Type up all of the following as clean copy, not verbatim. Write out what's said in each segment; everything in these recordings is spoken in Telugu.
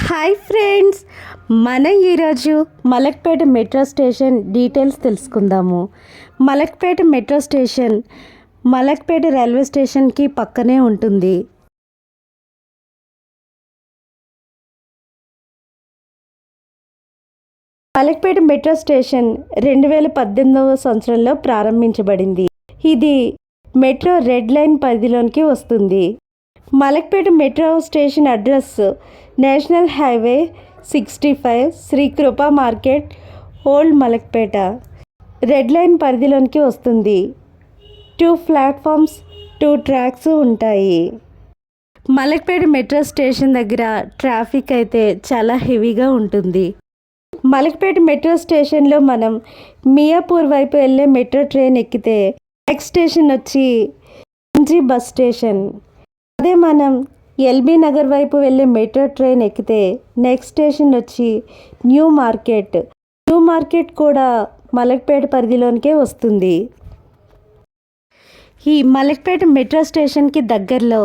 హాయ్ ఫ్రెండ్స్, మనం ఈరోజు మలక్పేట మెట్రో స్టేషన్ డీటెయిల్స్ తెలుసుకుందాము. Malakpet metro station Malakpet railway స్టేషన్కి పక్కనే ఉంటుంది. మలక్పేట మెట్రో స్టేషన్ 2018వ సంవత్సరంలో ప్రారంభించబడింది. ఇది మెట్రో రెడ్ లైన్ పరిధిలోనికి వస్తుంది. Malakpet metro station address national highway 65, Sri Krupa market, old Malakpet. Red line పరిధిలోనికి వస్తుంది. 2 ప్లాట్ఫామ్స్, 2 ట్రాక్స్ ఉంటాయి. మలక్పేట మెట్రో స్టేషన్ దగ్గర ట్రాఫిక్ అయితే చాలా హెవీగా ఉంటుంది. మలక్పేట మెట్రో స్టేషన్లో మనం మియాపూర్ వైపు వెళ్ళే మెట్రో ట్రైన్ ఎక్కితే నెక్స్ట్ స్టేషన్ వచ్చి ఎంజీ బస్ స్టేషన్. అదే మనం ఎల్బీ నగర్ వైపు వెళ్ళే మెట్రో ట్రైన్ ఎక్కితే నెక్స్ట్ స్టేషన్ వచ్చి న్యూ మార్కెట్. న్యూ మార్కెట్ కూడా మలక్పేట పరిధిలోనికే వస్తుంది. ఈ మలక్పేట మెట్రో స్టేషన్కి దగ్గరలో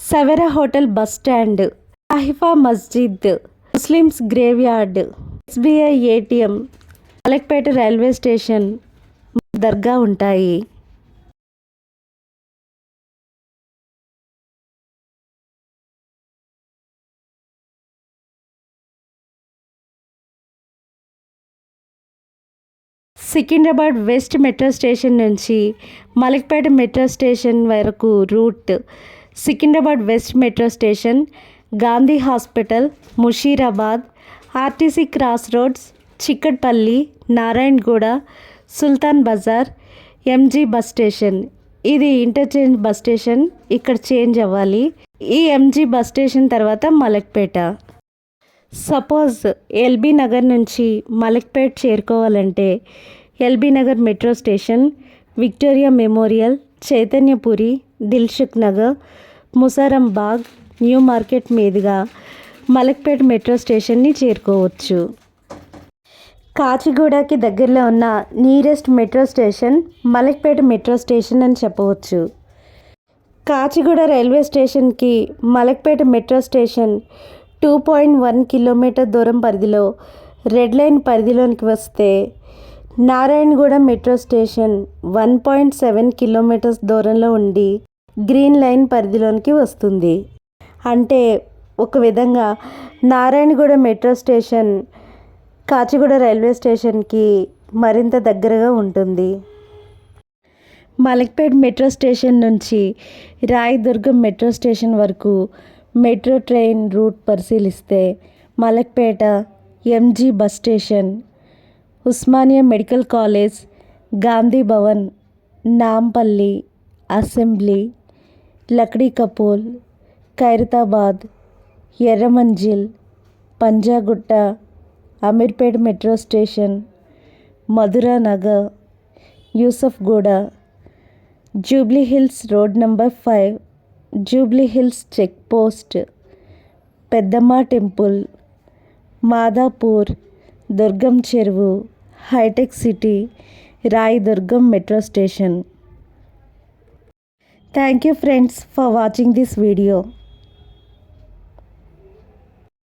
Savera hotel, bus stand, Sahifa Masjid, Muslims grave yard, SBI ATM, Malakpet railway station, దర్గా ఉంటాయి. సికింద్రాబాద్ వెస్ట్ మెట్రో స్టేషన్ నుంచి మలక్పేట మెట్రో స్టేషన్ వరకు route: Secunderabad west metro station, Gandhi hospital, Musheerabad, RTC cross roads, Chikkadpally, Narayanguda, Sultan Bazaar, MG bus station. ఇది ఇంటర్చేంజ్ బస్ స్టేషన్, ఇక్కడ చేంజ్ అవ్వాలి. ఈ ఎంజీ బస్ స్టేషన్ తర్వాత మలక్పేట. సపోజ్ ఎల్బీ నగర్ నుంచి మలక్పేట్ చేరుకోవాలంటే LB Nagar metro station, Victoria Memorial, Chaitanyapuri, Dilsukh Nagar, Musarambagh, new market మీదుగా మలక్పేట్ మెట్రో స్టేషన్ని చేరుకోవచ్చు. కాచిగూడకి దగ్గరలో ఉన్న nearest metro station Malakpet metro station అని చెప్పవచ్చు. కాచిగూడ రైల్వే స్టేషన్కి మలక్పేట మెట్రో స్టేషన్ 2.1 కిలోమీటర్ దూరం పరిధిలో రెడ్ లైన్ పరిధిలోనికి వస్తే, నారాయణగూడ మెట్రో స్టేషన్ 1.7 కిలోమీటర్స్ దూరంలో ఉండి గ్రీన్ లైన్ పరిధిలోనికి వస్తుంది. అంటే ఒక విధంగా Narayanguda metro station Kachiguda railway స్టేషన్కి మరింత దగ్గరగా ఉంటుంది. మలక్పేట్ మెట్రో స్టేషన్ నుంచి రాయదుర్గం మెట్రో స్టేషన్ వరకు మెట్రో ట్రైన్ రూట్ పరిశీలిస్తే Malakpet MG bus station, Osmania medical college, Gandhi Bhavan, Nampally, assembly, Lakdi Kapul, Khairatabad, Erramanzil, Panjagutta, Ameerpet metro station, Madhura Nagar, Yousufguda, Jubilee Hills road number 5, Jubilee Hills check post, Peddamma temple, Madhapur, Durgam Cheruvu, Hitech City, Rayadurgam metro station. Thank you friends for watching this video.